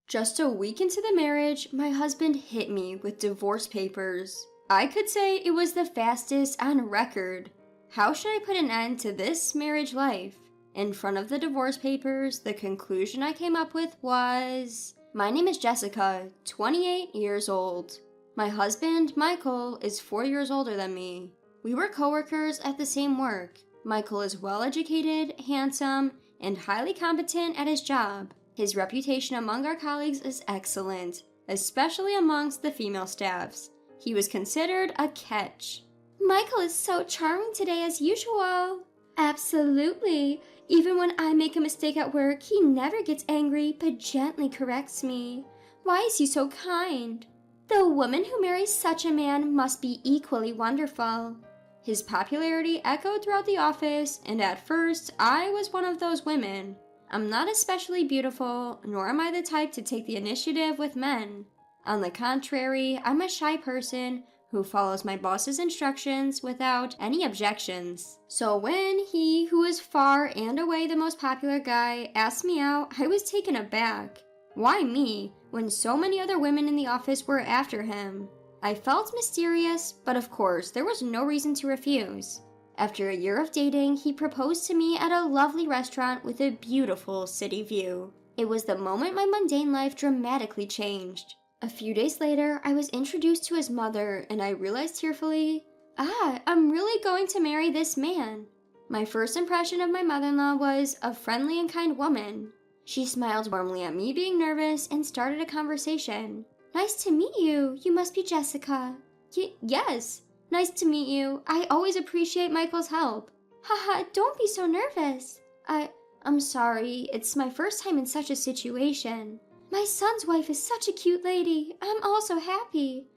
Just a week into the marriage, my husband hit me with divorce papers. I could say it was the fastest on record. How should I put an end to this marriage life? In front of the divorce papers, the conclusion I came up with was, my name is Jessica, 28 years old. My husband, Michael, is 4 years older than me. We were coworkers at the same work. Michael is well-educated, handsome, and highly competent at his job. His reputation among our colleagues is excellent, especially amongst the female staffs. He was considered a catch. Michael is so charming today as usual. Absolutely. Even when I make a mistake at work, he never gets angry but gently corrects me. Why is he so kind? The woman who marries such a man must be equally wonderful. His popularity echoed throughout the office, and at first, I was one of those women. I'm not especially beautiful, nor am I the type to take the initiative with men. On the contrary, I'm a shy person who follows my boss's instructions without any objections. So when he, who is far and away the most popular guy, asked me out, I was taken aback. Why me, when so many other women in the office were after him? I felt mysterious, but of course, there was no reason to refuse. After a year of dating, he proposed to me at a lovely restaurant with a beautiful city view. It was the moment my mundane life dramatically changed. A few days later, I was introduced to his mother, and I realized tearfully, I'm really going to marry this man. My first impression of my mother-in-law was a friendly and kind woman. She smiled warmly at me being nervous and started a conversation. Nice to meet you. You must be Jessica. Yes. Nice to meet you. I always appreciate Michael's help. Haha, don't be so nervous. I'm sorry. It's my first time in such a situation. My son's wife is such a cute lady. I'm also happy.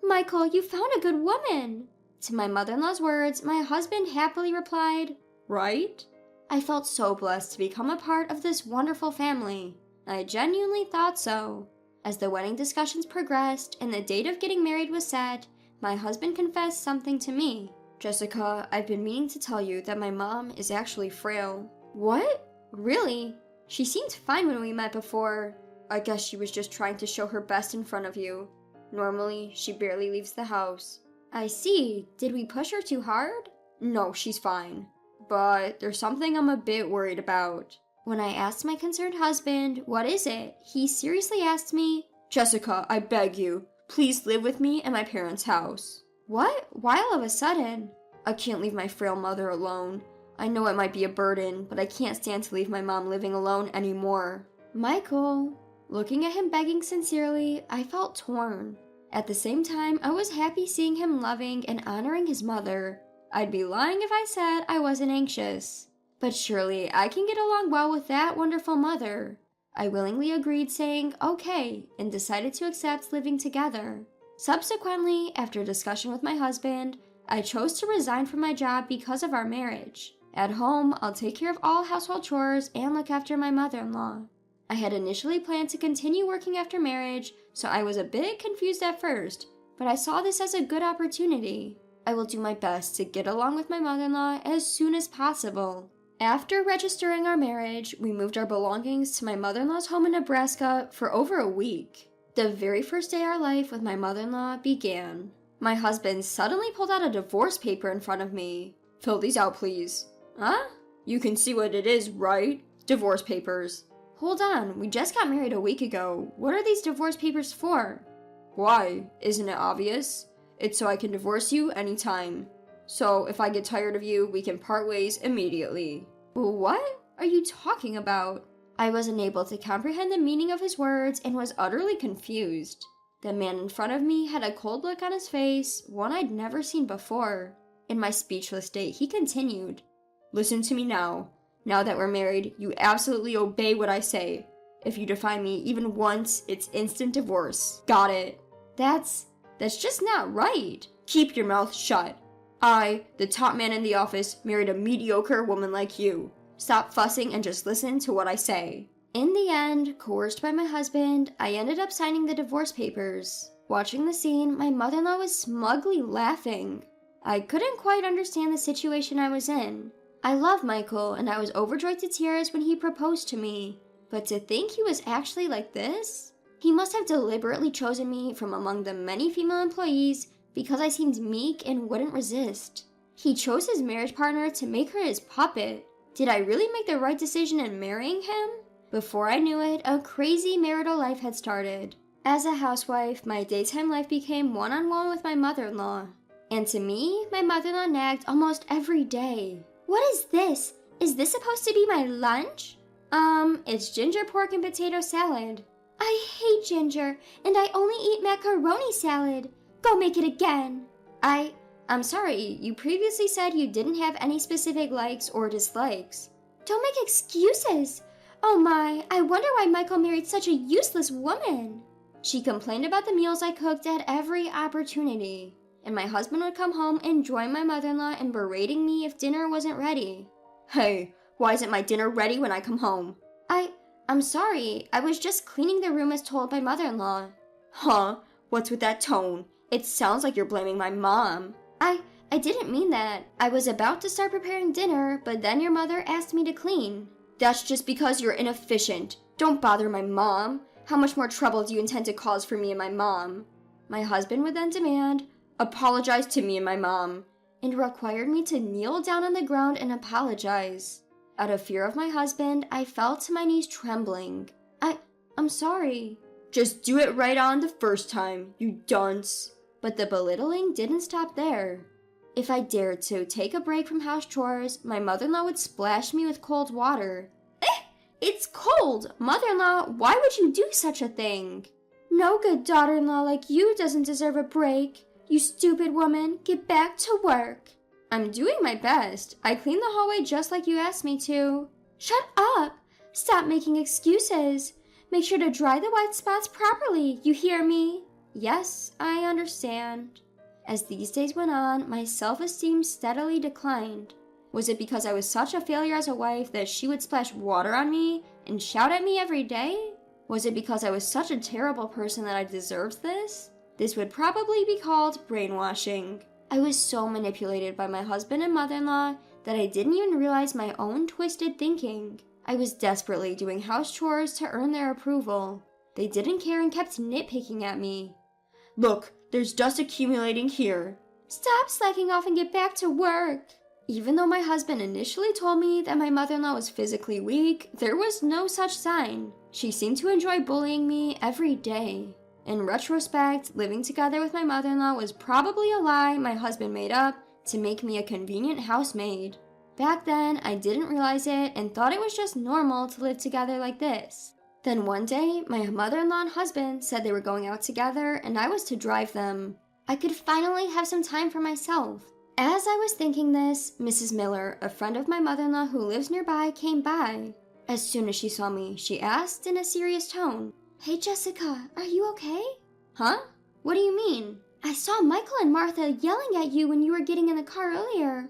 Michael, you found a good woman. To my mother-in-law's words, my husband happily replied, right? I felt so blessed to become a part of this wonderful family. I genuinely thought so. As the wedding discussions progressed and the date of getting married was set, my husband confessed something to me. Jessica, I've been meaning to tell you that my mom is actually frail. What? Really? She seemed fine when we met before. I guess she was just trying to show her best in front of you. Normally, she barely leaves the house. I see. Did we push her too hard? No, she's fine. But there's something I'm a bit worried about. When I asked my concerned husband, what is it? He seriously asked me, Jessica, I beg you, please live with me at my parents' house. What? Why all of a sudden? I can't leave my frail mother alone. I know it might be a burden, but I can't stand to leave my mom living alone anymore. Michael. Looking at him begging sincerely, I felt torn. At the same time, I was happy seeing him loving and honoring his mother. I'd be lying if I said I wasn't anxious. But surely I can get along well with that wonderful mother. I willingly agreed, saying okay, and decided to accept living together. Subsequently, after a discussion with my husband, I chose to resign from my job because of our marriage. At home, I'll take care of all household chores and look after my mother-in-law. I had initially planned to continue working after marriage, so I was a bit confused at first, but I saw this as a good opportunity. I will do my best to get along with my mother-in-law as soon as possible. After registering our marriage, we moved our belongings to my mother-in-law's home in Nebraska for over a week. The very first day our life with my mother-in-law began. My husband suddenly pulled out a divorce paper in front of me. Fill these out, please. Huh? You can see what it is, right? Divorce papers. Hold on, we just got married a week ago. What are these divorce papers for? Why? Isn't it obvious? It's so I can divorce you anytime. So if I get tired of you, we can part ways immediately. What are you talking about? I wasn't able to comprehend the meaning of his words and was utterly confused. The man in front of me had a cold look on his face, one I'd never seen before. In my speechless state, he continued, Listen to me now. Now that we're married, you absolutely obey what I say. If you defy me even once, it's instant divorce. Got it? That's just not right. Keep your mouth shut. I, the top man in the office, married a mediocre woman like you. Stop fussing and just listen to what I say. In the end, coerced by my husband, I ended up signing the divorce papers. Watching the scene, my mother-in-law was smugly laughing. I couldn't quite understand the situation I was in. I love Michael, and I was overjoyed to tears when he proposed to me. But to think he was actually like this? He must have deliberately chosen me from among the many female employees because I seemed meek and wouldn't resist. He chose his marriage partner to make her his puppet. Did I really make the right decision in marrying him? Before I knew it, a crazy marital life had started. As a housewife, my daytime life became one-on-one with my mother-in-law. And to me, my mother-in-law nagged almost every day. What is this? Is this supposed to be my lunch? It's ginger pork and potato salad. I hate ginger, and I only eat macaroni salad. Go make it again. I'm sorry, you previously said you didn't have any specific likes or dislikes. Don't make excuses. Oh my, I wonder why Michael married such a useless woman. She complained about the meals I cooked at every opportunity, and my husband would come home and join my mother-in-law in berating me if dinner wasn't ready. Hey, why isn't my dinner ready when I come home? I'm sorry, I was just cleaning the room as told by mother-in-law. Huh? What's with that tone? It sounds like you're blaming my mom. I didn't mean that. I was about to start preparing dinner, but then your mother asked me to clean. That's just because you're inefficient. Don't bother my mom. How much more trouble do you intend to cause for me and my mom? My husband would then demand, apologize to me and my mom, and required me to kneel down on the ground and apologize. Out of fear of my husband, I fell to my knees trembling. I'm sorry. Just do it right on the first time, you dunce. But the belittling didn't stop there. If I dared to take a break from house chores, my mother-in-law would splash me with cold water. It's cold! Mother-in-law, why would you do such a thing? No good daughter-in-law like you doesn't deserve a break. You stupid woman, get back to work. I'm doing my best. I cleaned the hallway just like you asked me to. Shut up! Stop making excuses. Make sure to dry the white spots properly, you hear me? Yes, I understand. As these days went on, my self-esteem steadily declined. Was it because I was such a failure as a wife that she would splash water on me and shout at me every day? Was it because I was such a terrible person that I deserved this? This would probably be called brainwashing. I was so manipulated by my husband and mother-in-law that I didn't even realize my own twisted thinking. I was desperately doing house chores to earn their approval. They didn't care and kept nitpicking at me. Look, there's dust accumulating here. Stop slacking off and get back to work. Even though my husband initially told me that my mother-in-law was physically weak, there was no such sign. She seemed to enjoy bullying me every day. In retrospect, living together with my mother-in-law was probably a lie my husband made up to make me a convenient housemaid. Back then, I didn't realize it and thought it was just normal to live together like this. Then one day, my mother-in-law and husband said they were going out together and I was to drive them. I could finally have some time for myself. As I was thinking this, Mrs. Miller, a friend of my mother-in-law who lives nearby, came by. As soon as she saw me, she asked in a serious tone, Hey Jessica, are you okay? Huh? What do you mean? I saw Michael and Martha yelling at you when you were getting in the car earlier.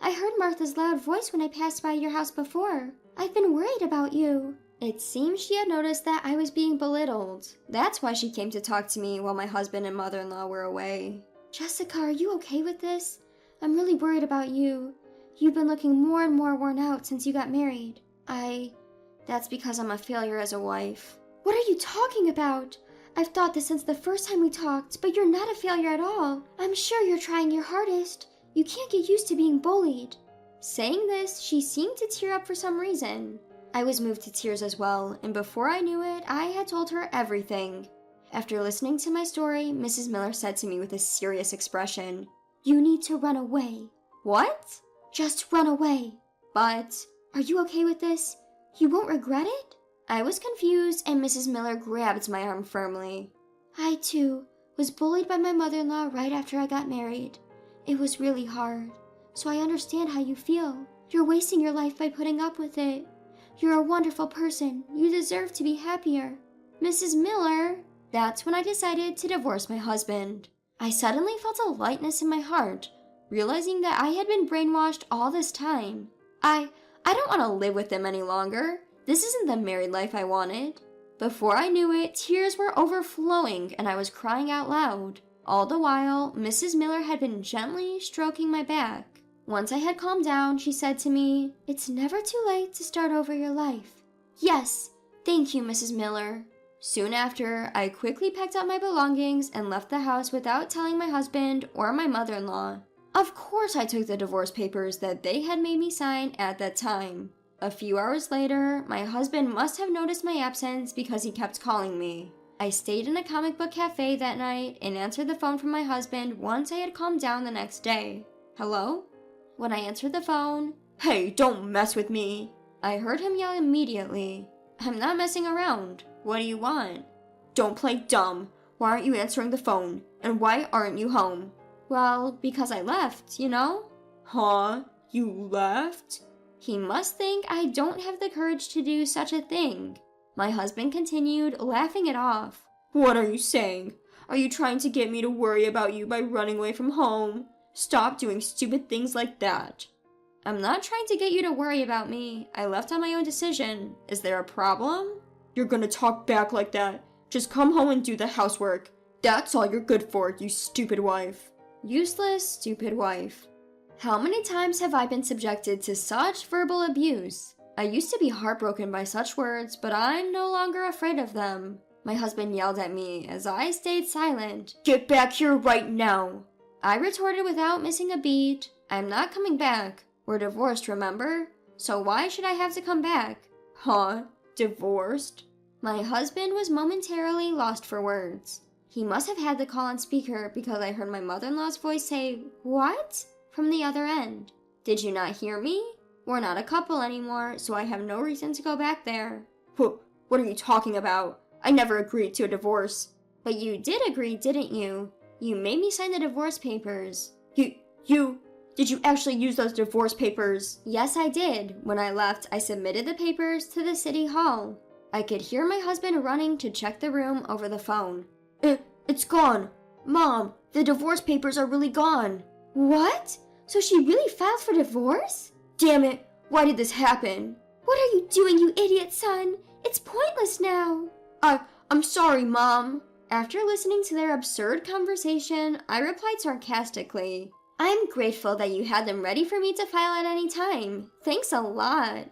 I heard Martha's loud voice when I passed by your house before. I've been worried about you. It seems she had noticed that I was being belittled. That's why she came to talk to me while my husband and mother-in-law were away. Jessica, are you okay with this? I'm really worried about you. You've been looking more and more worn out since you got married. That's because I'm a failure as a wife. What are you talking about? I've thought this since the first time we talked, but you're not a failure at all. I'm sure you're trying your hardest. You can't get used to being bullied. Saying this, she seemed to tear up for some reason. I was moved to tears as well, and before I knew it, I had told her everything. After listening to my story, Mrs. Miller said to me with a serious expression, You need to run away. What? Just run away. But, are you okay with this? You won't regret it? I was confused, and Mrs. Miller grabbed my arm firmly. I, too, was bullied by my mother-in-law right after I got married. It was really hard, so I understand how you feel. You're wasting your life by putting up with it. You're a wonderful person. You deserve to be happier. Mrs. Miller, that's when I decided to divorce my husband. I suddenly felt a lightness in my heart, realizing that I had been brainwashed all this time. I don't want to live with them any longer. This isn't the married life I wanted. Before I knew it, tears were overflowing and I was crying out loud. All the while, Mrs. Miller had been gently stroking my back. Once I had calmed down, she said to me, It's never too late to start over your life. Yes, thank you, Mrs. Miller. Soon after, I quickly packed up my belongings and left the house without telling my husband or my mother-in-law. Of course I took the divorce papers that they had made me sign at that time. A few hours later, my husband must have noticed my absence because he kept calling me. I stayed in a comic book cafe that night and answered the phone from my husband once I had calmed down the next day. Hello? When I answered the phone, "Hey, don't mess with me!" I heard him yell immediately. "I'm not messing around. What do you want?" "Don't play dumb. Why aren't you answering the phone? And why aren't you home?" "Well, because I left, you know?" "Huh? You left?" He must think I don't have the courage to do such a thing. My husband continued, laughing it off. "What are you saying? Are you trying to get me to worry about you by running away from home? Stop doing stupid things like that." "I'm not trying to get you to worry about me. I left on my own decision. Is there a problem?" "You're gonna talk back like that. Just come home and do the housework. That's all you're good for, you stupid wife." Useless, stupid wife. How many times have I been subjected to such verbal abuse? I used to be heartbroken by such words, but I'm no longer afraid of them. My husband yelled at me as I stayed silent. "Get back here right now!" I retorted without missing a beat. "I'm not coming back. We're divorced, remember? So why should I have to come back?" "Huh? Divorced?" My husband was momentarily lost for words. He must have had the call on speaker because I heard my mother-in-law's voice say, "What?" from the other end. "Did you not hear me? We're not a couple anymore, so I have no reason to go back there." What are you talking about? I never agreed to a divorce." "But you did agree, didn't you? You made me sign the divorce papers." Did you actually use those divorce papers?" "Yes, I did. When I left, I submitted the papers to the city hall." I could hear my husband running to check the room over the phone. It's gone. Mom, the divorce papers are really gone." "What? So she really filed for divorce?" "Damn it, why did this happen?" "What are you doing, you idiot son? It's pointless now." I'm sorry, Mom." After listening to their absurd conversation, I replied sarcastically, "I'm grateful that you had them ready for me to file at any time. Thanks a lot."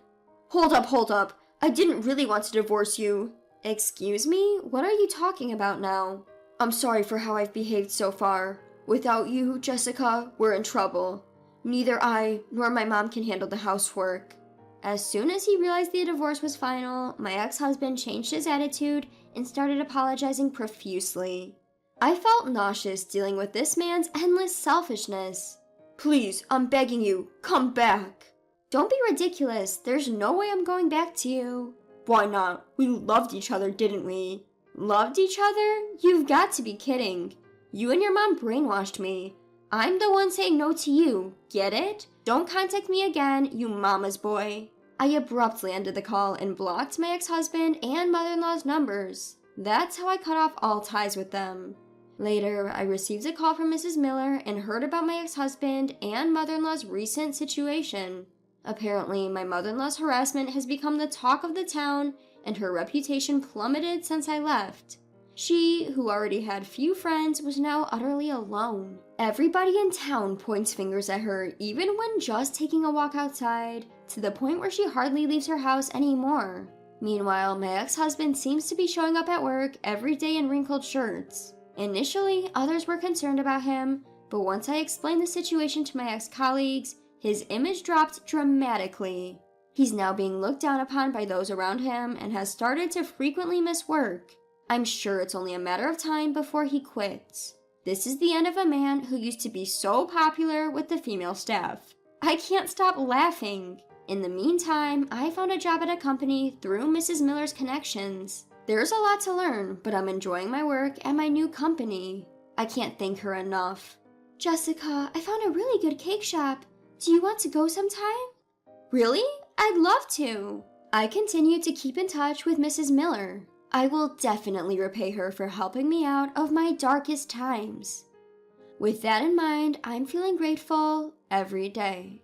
Hold up. I didn't really want to divorce you." "Excuse me? What are you talking about now?" "I'm sorry for how I've behaved so far. Without you, Jessica, we're in trouble. Neither I nor my mom can handle the housework." As soon as he realized the divorce was final, my ex-husband changed his attitude and started apologizing profusely. I felt nauseous dealing with this man's endless selfishness. "Please, I'm begging you, come back." "Don't be ridiculous. There's no way I'm going back to you." "Why not? We loved each other, didn't we?" "Loved each other? You've got to be kidding. You and your mom brainwashed me. I'm the one saying no to you. Get it? Don't contact me again, you mama's boy." I abruptly ended the call and blocked my ex-husband and mother-in-law's numbers. That's how I cut off all ties with them. Later, I received a call from Mrs. Miller and heard about my ex-husband and mother-in-law's recent situation. Apparently, my mother-in-law's harassment has become the talk of the town, and her reputation plummeted since I left. She, who already had few friends, was now utterly alone. Everybody in town points fingers at her, even when just taking a walk outside, to the point where she hardly leaves her house anymore. Meanwhile, my ex-husband seems to be showing up at work every day in wrinkled shirts. Initially, others were concerned about him, but once I explained the situation to my ex-colleagues, his image dropped dramatically. He's now being looked down upon by those around him and has started to frequently miss work. I'm sure it's only a matter of time before he quits. This is the end of a man who used to be so popular with the female staff. I can't stop laughing. In the meantime, I found a job at a company through Mrs. Miller's connections. There's a lot to learn, but I'm enjoying my work at my new company. I can't thank her enough. "Jessica, I found a really good cake shop. Do you want to go sometime?" "Really? I'd love to." I continued to keep in touch with Mrs. Miller. I will definitely repay her for helping me out of my darkest times. With that in mind, I'm feeling grateful every day.